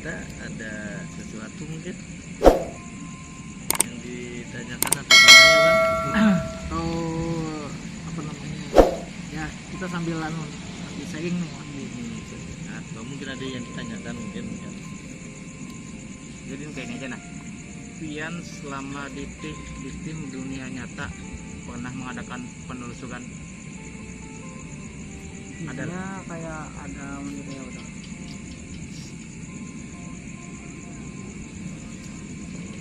kita ada sesuatu mungkin yang ditanyakan atau gimana ya bang? Atau apa namanya ya, kita sambil sharing nih. Atau mungkin ada yang ditanyakan mungkin kan. Jadi kayaknya aja nah, Pian selama di tim dunia nyata pernah mengadakan penelusuran? Ada Kayak ada menurut ya udah.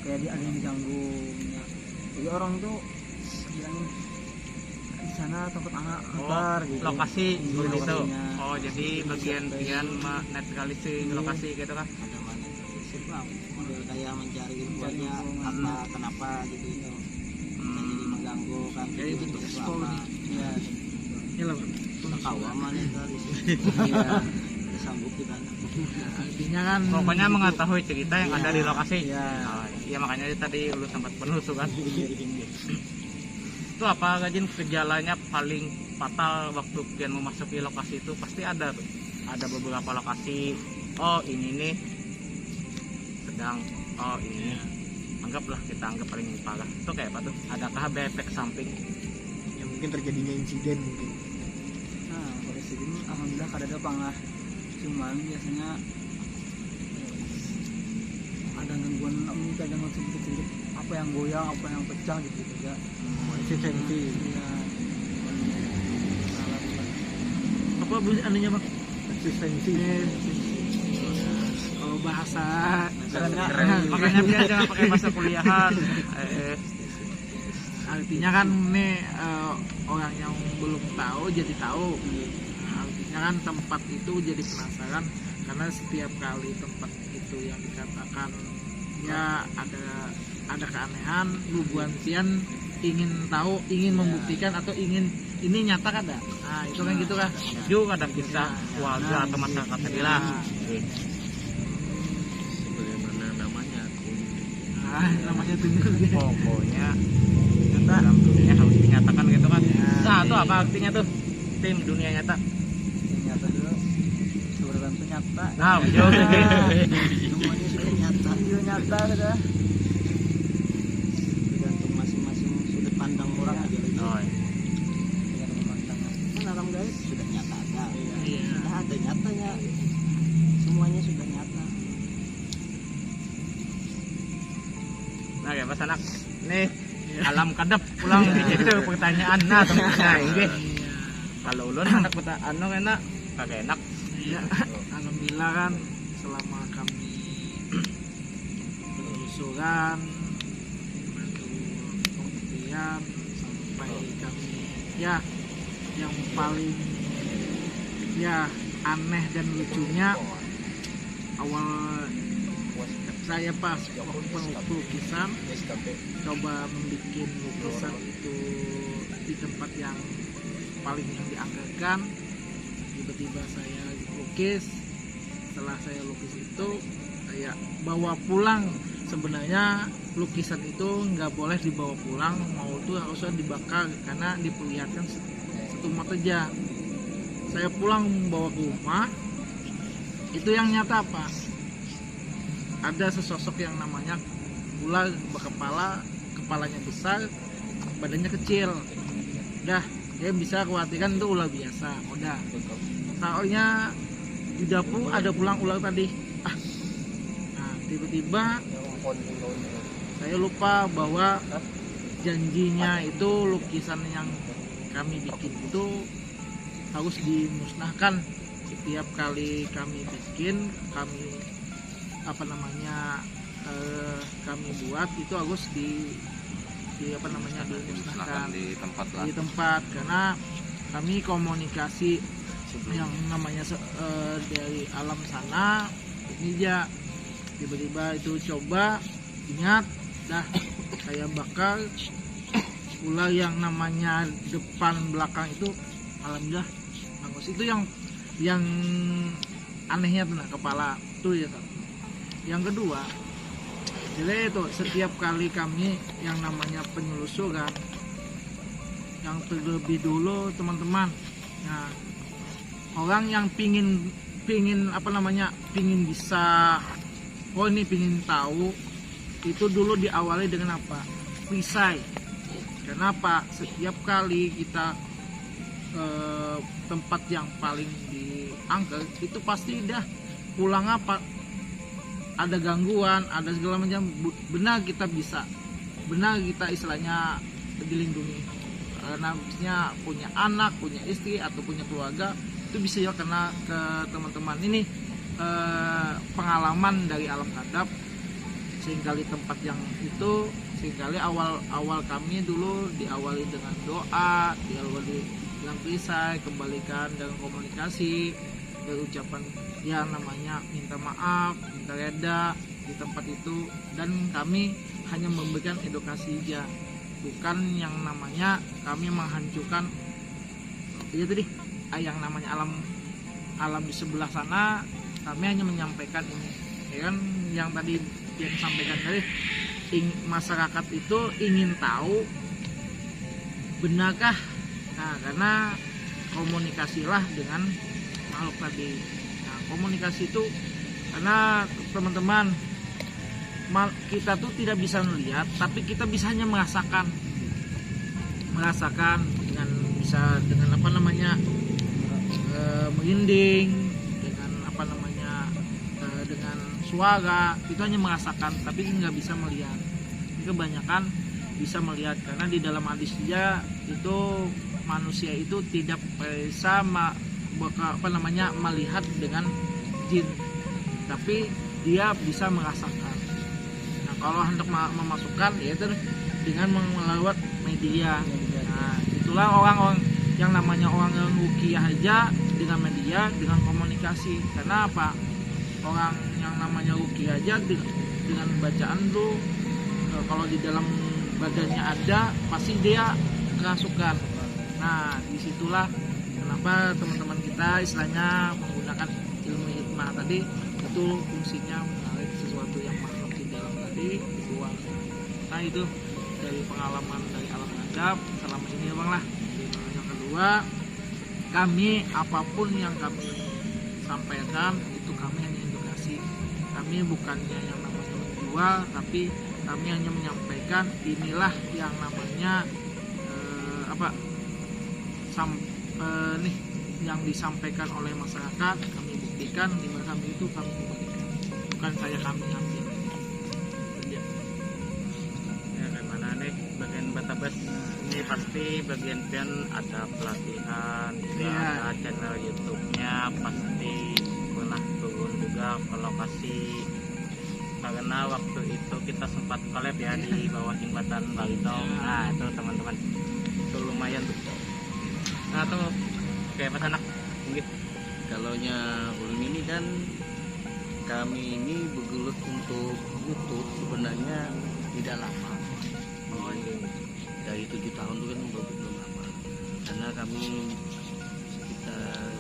Kayak ada yang diganggu ya. Jadi orang tuh bilangin di sana tempat anak ntar gitu. Lokasi Iya, gitu. lokasinya. Oh, jadi bagian Pian netralisir lokasi gitu kan? ada mana prinsip lah, model kayak mencari infonya apa kenapa gitu itu jadi mengganggu kan, Jadi gitu, bentuk itu stall apa nih. Iya. Ini lah. kawaman itu Iya. disambut kita. Artinya kan Pokoknya gitu. mengetahui cerita yang ada di lokasi. Iya. Oh, iya makanya tadi lu sempat penelusuran. Itu apa Gajin gejalanya paling fatal waktu Pian memasuki lokasi itu? Pasti ada tuh. Ada beberapa lokasi. Oh ini nih sedang. Oh ini nih. Kita anggap paling parah. Itu kayak apa tuh? Adakah ada efek samping? Ya mungkin terjadinya insiden mungkin. Nah, pada sini alhamdulillah kada ada lah. Cuman biasanya ada gangguan kadang sedikit-sedikit apa yang goyang, apa yang pecah gitu ya. Eksistensi. Iya. Apa anunya bang? Eksistensi. Kalau bahasa Keren. Makanya Pian jangan pakai bahasa kuliahan. artinya kan nih orang yang belum tahu jadi tahu. Nah, artinya kan tempat itu jadi penasaran karena setiap kali tempat itu yang dikatakan ya ada keanehan, Buan Pian ingin tahu, ingin membuktikan atau ingin ini nyata kada. Nah itu kan gitu kan. Juga ada kisah warga atau masyarakat bilang. Bagaimana namanya? Namanya tunjuk dia. Pokoknya dalam dunia harus dinyatakan gitu kan. Nah itu apa artinya tuh tim dunia nyata? Nyata dulu. Sebenarnya itu nyata. Nah jauh Semuanya sudah nyata, Iya nyata kada. tergantung masing-masing sudut pandang orang aja lagi. Oh, iya. Dengan pemandangan. Kan alam guys. Sudah nyata ada, Iya. sudah ada nyatanya, semuanya sudah nyata. Nah ya Mas anak nih alam kadep pulang itu pertanyaan nah tempatnya ini. Kalau ulun anak anu enak kagak enak. Iya. Alhamdulillah kan selama kami penelusuran membantu pembuktian sampai kami ya yang paling ya aneh dan lucunya awal saya pas waktu lukisan coba membuat lukisan itu di tempat yang paling yang dianggarkan, tiba-tiba saya lukis. Setelah saya lukis itu saya bawa pulang. Sebenarnya lukisan itu nggak boleh dibawa pulang, mau tuh harusnya dibakar karena diperlihatkan satu mata aja. Saya pulang membawa ke rumah, itu yang nyata apa? Ada sesosok yang namanya ular berkepala, kepalanya besar, badannya kecil. Udah, ya bisa khawatirkan itu ular biasa. Udah, soalnya di dapur ada pulang ular tadi. Nah tiba-tiba saya lupa bahwa janjinya itu lukisan yang kami bikin itu harus dimusnahkan. Setiap kali kami bikin, kami kami buat itu harus dimusnahkan di tempat karena kami komunikasi yang namanya dari alam sana ini aja. Tiba-tiba itu coba ingat dah saya bakar ular yang namanya depan belakang itu alhamdulillah bagus. Itu yang anehnya tuh nah, kepala tuh ya kan. Yang kedua, jadi itu setiap kali kami yang namanya penelusuran, yang terlebih dulu teman-teman, nah orang yang pingin bisa oh ini pingin tahu, itu dulu diawali dengan apa? Perisai. Kenapa? Setiap kali kita tempat yang paling diangker itu pasti dah pulang apa ada gangguan, ada segala macam. Benar kita bisa, benar kita istilahnya dilindungi karena misalnya punya anak, punya istri atau punya keluarga, itu bisa ya kena ke teman-teman ini pengalaman dari alam kadap. Seringkali tempat yang itu, seringkali awal kami dulu diawali dengan doa, diawali dengan perisai, kembalikan dengan komunikasi, dari ucapan ya namanya minta maaf, minta reda di tempat itu, dan kami hanya memberikan edukasi aja, bukan yang namanya kami menghancurkan itu tadi yang namanya alam di sebelah sana. Kami hanya menyampaikan ini, ya kan, yang tadi yang disampaikan tadi, masyarakat itu ingin tahu benarkah. Nah, karena komunikasilah dengan makhluk tadi. Nah, komunikasi itu karena teman-teman kita tuh tidak bisa melihat, tapi kita bisa hanya merasakan dengan bisa dengan apa namanya merinding, dengan apa namanya dengan suara, itu hanya merasakan, tapi nggak bisa melihat. Kebanyakan bisa melihat karena di dalam hadis dia itu manusia itu tidak bisa melihat dengan jin, tapi dia bisa merasakan. Nah, kalau hendak memasukkan yaitu dengan melewat media. Nah, itulah orang-orang yang namanya orang yang ruqyah aja dengan media, dengan komunikasi. Karena apa? Orang yang namanya ruqyah aja dengan bacaan tuh kalau di dalam badannya ada pasti dia kerasukan. Nah, disitulah kenapa teman-teman kita istilahnya menggunakan ilmu hikmah tadi, itu fungsinya menarik sesuatu yang makhluk di dalam tadi keluar. Nah, itu dari pengalaman dari alam kadap selama ini bang lah. Yang kedua, kami apapun yang kami sampaikan itu kami hanya edukasi. Kami bukannya yang namanya menjual, tapi kami hanya menyampaikan inilah yang namanya nih yang disampaikan oleh masyarakat, kami buktikan di mana kami itu kami buktikan, bukan saya kami ambil. Ya gimana nih bagian Batabas ini pasti bagian pian ada pelatihan, juga ada channel YouTube-nya, pasti pernah turun juga ke lokasi karena waktu itu kita sempat collab ya di bawah jembatan Balitong. Nah itu teman-teman itu lumayan tuh. Nah tuh kayak pas anak mungkin Kalau ulun ini kan kami ini bergelut untuk YouTube sebenarnya tidak lama. Dari 7 tahun itu kan belum lama. Karena kami sekitar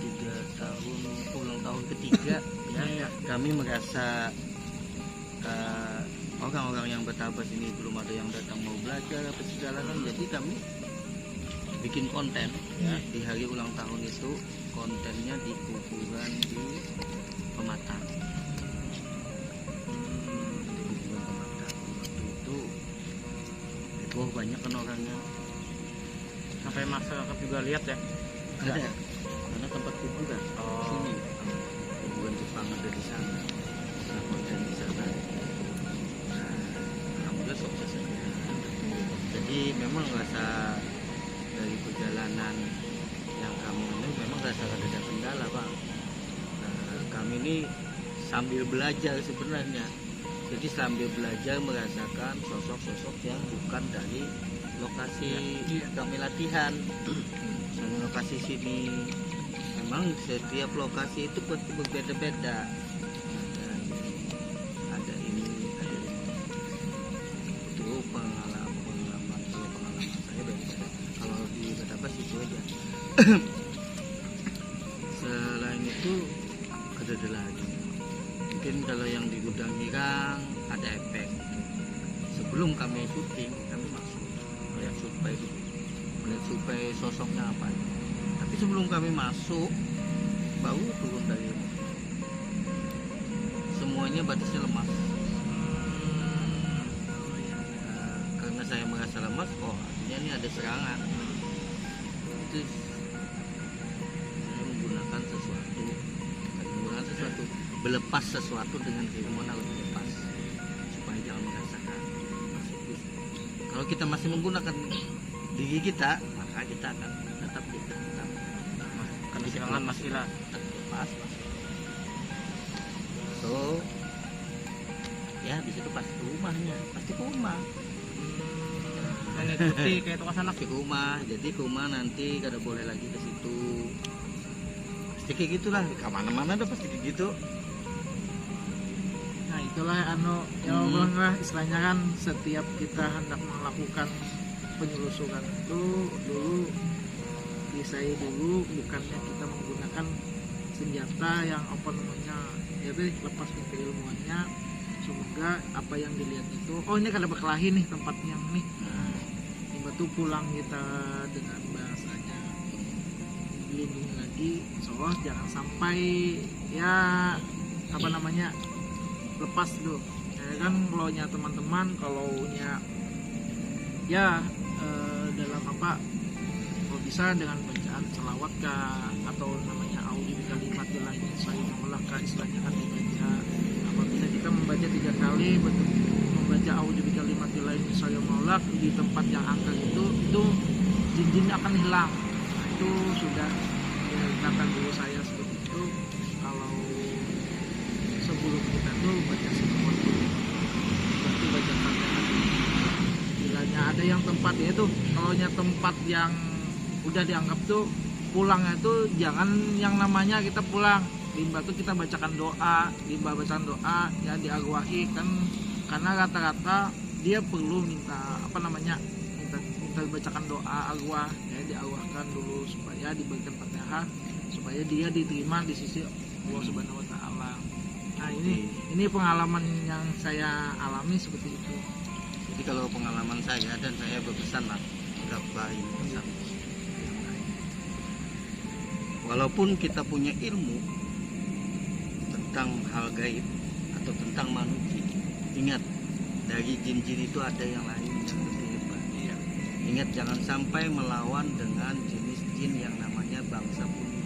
3 tahun ulang tahun ketiga ya. Kami merasa orang-orang yang Batabas ini belum ada yang datang mau belajar apa segala kan, jadi kami bikin konten ya. Di hari ulang tahun itu kontennya di kuburan di Pematang. Di kuburan Pematang waktu itu banyak kan orangnya, sampai masyarakat juga lihat ya. ada karena tempat kuburan sini kuburan Jepang ada di sana. Nah, konten di sana alhamdulillah sukses saja. Jadi memang rasa dari perjalanan yang kami ini memang rasa ada kendala Pak. Kami ini sambil belajar sebenarnya. Jadi sambil belajar merasakan sosok-sosok yang bukan dari lokasi kami latihan. Sama lokasi sini memang setiap lokasi itu pasti berbeda-beda. Ada ini, ada ini. Itu pengalaman saya beda. Kalau di Batabas itu aja. Selain itu ada lagi. Mungkin kalau yang di Gudang Girang ada efek. Sebelum kami syuting, kami masuk melihat survei dulu, melihat survei sosoknya apa. Tapi sebelum kami masuk, baru turun dari semuanya akhirnya batasnya lemas. Karena saya merasa lemas, oh artinya ini ada serangan. Itu saya menggunakan sesuatu, berlepas sesuatu dengan keilmuan harus lepas supaya jangan merasakan masuk. Kalau kita masih menggunakan diri kita, maka kita akan tetap Karena serangan masih lah. lepas. So ya di situ pasti ke rumahnya, pasti ke rumah. Mengikuti kayak tukang sanak. Ke rumah, jadi ke rumah nanti kada boleh lagi ke situ. Pasti kayak gitulah, kemana-mana udah pasti kayak gitu. Nah itulah yang bilang lah, istilahnya kan setiap kita hendak melakukan penyelusuran itu dulu disai dulu, bukannya kita menggunakan senjata yang apa namanya ya lepas keilmuannya. Semoga apa yang dilihat itu, oh ini kada berkelahi nih tempatnya nih, tiba tuh pulang kita dengan bahasanya dilindungi lagi, soalnya jangan sampai ya apa namanya lepas tuh ya kan. Kalau nya teman-teman, kalau nya ya dalam apa, kalau bisa dengan bacaan selawat kah, atau namanya auzu bikalimatillahi min syarri ma khalaq, istilahnya kan dibaca apabila kita membaca 3 kali, bentuk membaca auzu bikalimatillahi min syarri ma khalaq di tempat yang angker itu jin-jin akan hilang. Nah, itu sudah kata guru saya seperti itu. Kalau sebelum kita tuh baca semua berarti baca Fatihah. Bilanya ada yang tempat ya itu, kalau nya tempat yang udah dianggap tuh pulangnya tuh jangan yang namanya kita pulang limba tuh kita bacakan doa, limba bacaan doa ya diarwahi kan, karena rata-rata dia perlu minta apa namanya minta bacakan doa arwah ya, diarwahkan dulu supaya diberikan Fatihah supaya dia diterima di sisi Allah Subhanahu wa taala. Nah, ini pengalaman yang saya alami seperti itu. Jadi kalau pengalaman saya, dan saya berpesan lah beberapa pesan yang lain. Walaupun kita punya ilmu tentang hal gaib atau tentang manusia, ingat dari jin-jin itu ada yang lain yang lebih hebat. Ingat jangan sampai melawan dengan jenis jin yang namanya bangsa bumi.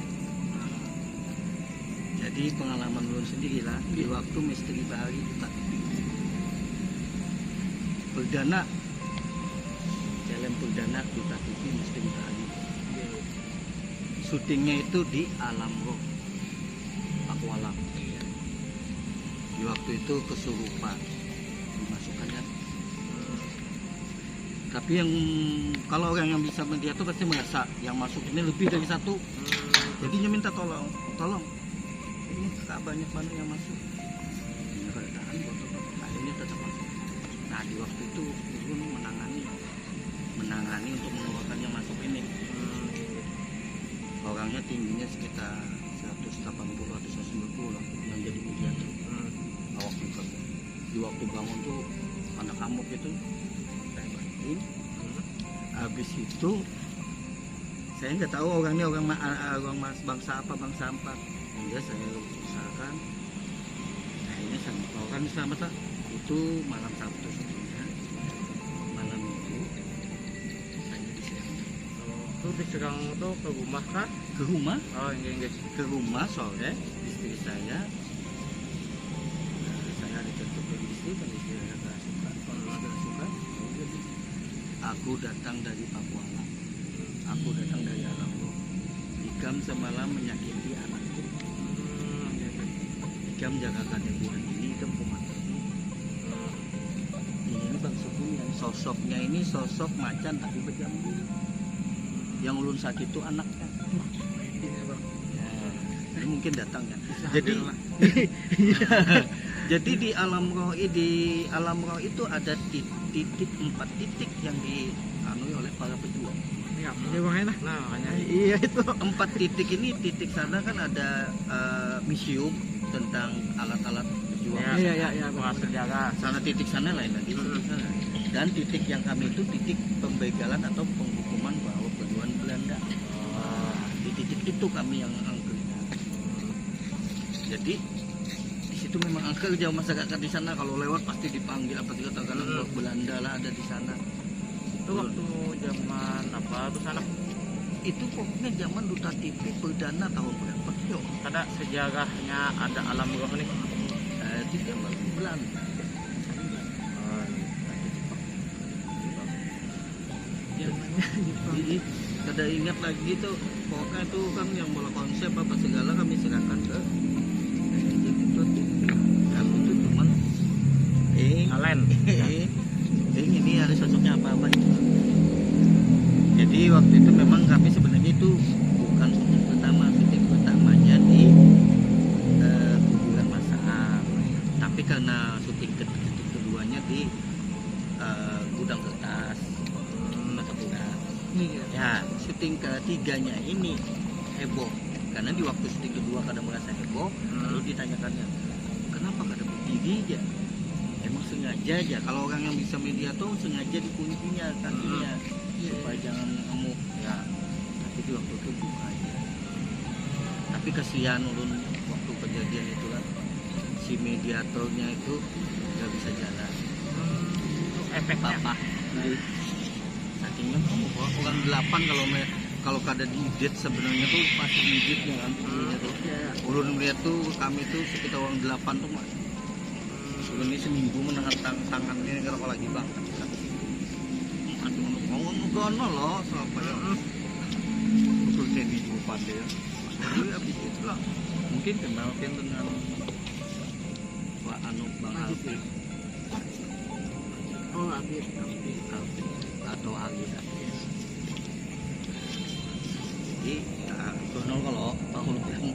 Jadi pengalaman lu sendirilah di waktu misteri bahari kita perdana, jalan perdana kita TV misteri bahari. Syutingnya itu di alam roh Pakualam. Di waktu itu kesurupan dimasukkannya. Tapi yang kalau orang yang bisa melihat itu pasti merasa yang masuk ini lebih dari satu. Jadinya minta tolong. Ini tak banyak yang masuk. Ini kalau tahan botol, akhirnya tetap masuk. Nah di waktu itu Ibu menangani untuk mengeluarkan yang masuk ini. Orangnya tingginya sekitar 180 atau 190 yang jadi mediator. Awak buka. Di waktu bangun tuh anak kamuk itu saya bantuin. Habis itu saya nggak tahu orangnya orang bangsa apa. Hingga saya usahakan. Akhirnya saya bawakan selamat lah. Itu malam Sabtu sebelumnya. Malam itu saya diserang. Itu diserang tuh ke rumah kah? Ke rumah? Oh enggak. Ke rumah sore istri saya. Saya ditutup dari istri, dan istri saya nggak suka. Kalau nggak suka, aku datang dari Pakualam. Aku datang dari alam roh. Ikam semalam menyakiti anakku. Ikam jagakan bulan ini, ikam kumat. Ini bang sukunya, sosoknya ini sosok macan tapi berjambu. Yang ulun sakit itu anaknya. Ini mungkin datangnya. Jadi jadi di alam roh itu ada titik 4 titik yang dianui oleh para pejuang. Ya, ini bang enak. Nah makanya Iya itu. 4 titik ini, titik sana kan ada museum tentang alat-alat pejuang. Iya. penguasa sejarah. Sana titik sana lain lagi. Titik sana. Dan titik yang kami itu titik pembegalan atau penghukuman bahwa pejuang Belanda. Di titik itu kami yang angkernya. Jadi di situ memang kerja masyarakat di sana, kalau lewat pasti dipanggil apa segala kadang Belanda lah ada di sana. Itu waktu zaman apa tuh sana? Itu pokoknya zaman Duta TV perdana tahun berapa? Yo, Ada sejarahnya, ada alam bawah nih. itu zaman Belanda. Zamannya Jepang. Jadi kada ingat lagi tuh pokoknya itu kan yang bola konsep apa segala kami serahkan ke kami itu cuman Alen. ini ada sosoknya apa jadi waktu itu memang kami sebenarnya itu bukan syuting pertama, syuting pertamanya di kuburan Masaan, tapi karena syuting keduanya di gudang kertas Martapura. Iya. Ya, syuting ketiganya ini heboh karena di waktu syuting kedua kadang merasa heboh, lalu ditanyakannya kenapa kada berdiri aja, emang sengaja aja, kalau orang yang bisa media tuh sengaja dikuncinya kakinya supaya jangan ngamuk ya, tapi di waktu itu buka aja. Tapi kasihan ulun waktu kejadian itu kan si mediatornya itu nggak bisa jalan, Itu efeknya. bapak jadi sakingnya orang 8 kalau kada diedit sebenarnya tuh pasti dieditnya kan videonya tuh. Ulun melihat tuh kami tuh sekitar orang 8 tuh mas. Ulun ini seminggu menahan tangannya kalau lagi bang. Aduh ngono loh siapa ya. Betul jadi bukan ya. Jadi habis itu lah mungkin kenal kan dengan Pak Anu Bang Alfi. Oh, Abid. Atau Ali jadi Donald kalau aku bilang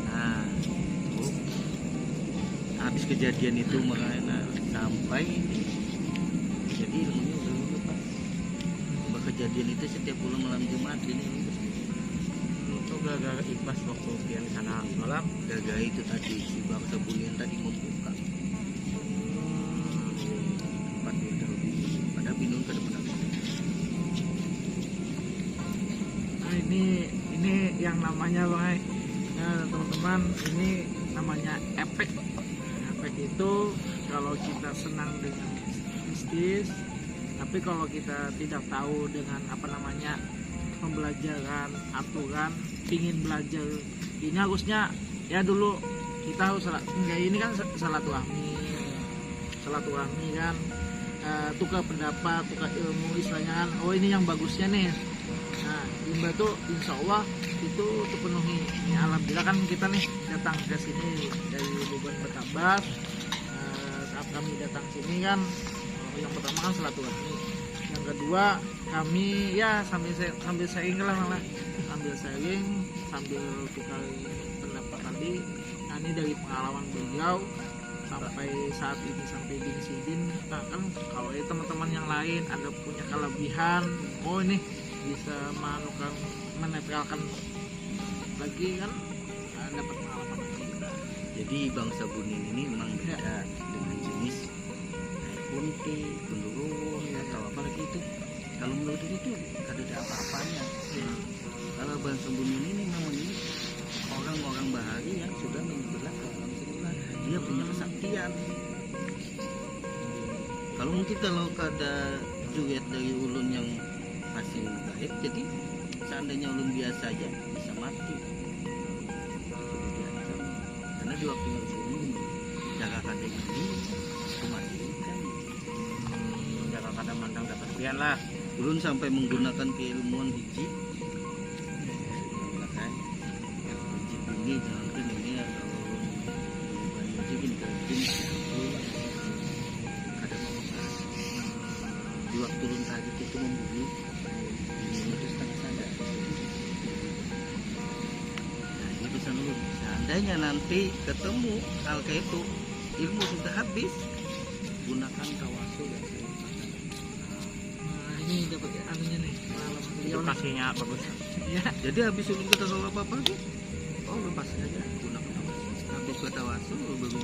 nah tuh, habis kejadian itu makanya sampai ini jadi ilmunya udah lepas kejadian itu setiap bulan malam Jumat ini Itu gara-gara Ibas waktu dia di sana malam. gara-gara itu tadi si bangsa bulian tadi membuka tempat itu pada bingung ke depan. Nah, ini yang namanya Bang. Nah, teman-teman, ini namanya efek. Nah, efek itu kalau kita senang dengan mistis, tapi kalau kita tidak tahu dengan apa namanya pembelajaran aturan, pingin belajar ini harusnya ya dulu kita harus enggak ini kan silaturahmi kan, tukar pendapat, tukar ilmu istilahnya kan. Oh ini yang bagusnya nih. Nah, Limba tuh insya Allah itu terpenuhi. Ya, alhamdulillah kan kita nih datang ke sini dari Beban Batabas. Saat kami datang sini kan, yang pertama kan silaturahmi. Yang kedua kami ya sambil sharing lah malah, sambil sharing, sambil tukar pendapat tadi. Nah, ini dari pengalaman beliau sampai saat ini sampai di insiden. Nah kan kalau teman-teman yang lain ada punya kelebihan, oh ini bisa menetralkan lagi kan, dapat pengalaman lagi. Jadi bangsa Bunin ini memang beda dengan jenis kunti, pendulung atau apa lagi itu. Kalau menurut itu kada ada apa-apanya. Kalau bangsa Bunin ini memang ini orang-orang bahari yang sudah menyebelah ke alam semula. Dia punya kesaktian. Kalau mungkin kalau kada duet dari ulun yang masih baik, jadi seandainya ulun biasa aja bisa mati. Jadi diancam. Karena di waktu yang ini jaga kandang ini kematian. Jaga kadang mandang dapat sekian lah. Ulun sampai menggunakan keilmuan hiji. Kan hiji ini jangan kan ini atau hiji ini kada mau di waktu ulun tadi itu memburu ini itu setengah sadar. Nah ini bisa ulun seandainya nanti ketemu hal kayak itu ilmu sudah habis, gunakan tawasul ya. Nah ini dapat anunya nih pengalaman beliau nih. Edukasinya bagus. Ya, Jadi habis ulun kita tahu apa tuh, oh lepas aja gunakan tawasul. Habis ke tawasul baru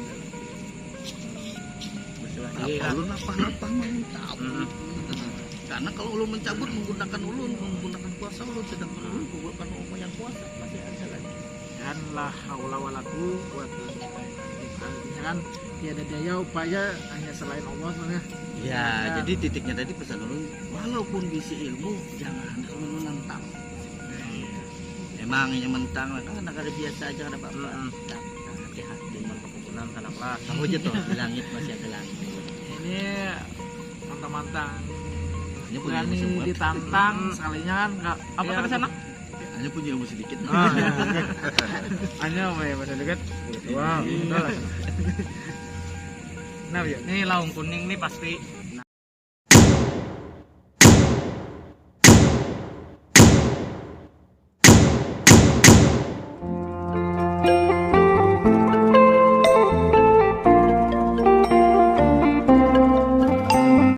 Iya. ulun apa mantap. Karena kalau ulun mencabut menggunakan kuasa ulun, sedangkan ulun bukan Allah yang kuasa masih ada lagi. dan la haula wala quwwata illa billah. Intinya kan tiada daya upaya hanya selain Allah sebenarnya. Ya, jadi titiknya tadi pesan ulun, walaupun bisi ilmu jangan menantang. Emang yang mentang lah kan ada biasa aja ada apa-apa. Hati-hati. Perkebunan kadanglah Tahu aja tuh di langit masih ada langit. Ini mantang-mantang Hanya punya ilmu berani semua. ditantang sekalinya kan nggak apa ya, tadi sana? Hanya punya ilmu sedikit. Hanya apa ya pada dekat. Wow, betul. Nah, ini laung kuning nih pasti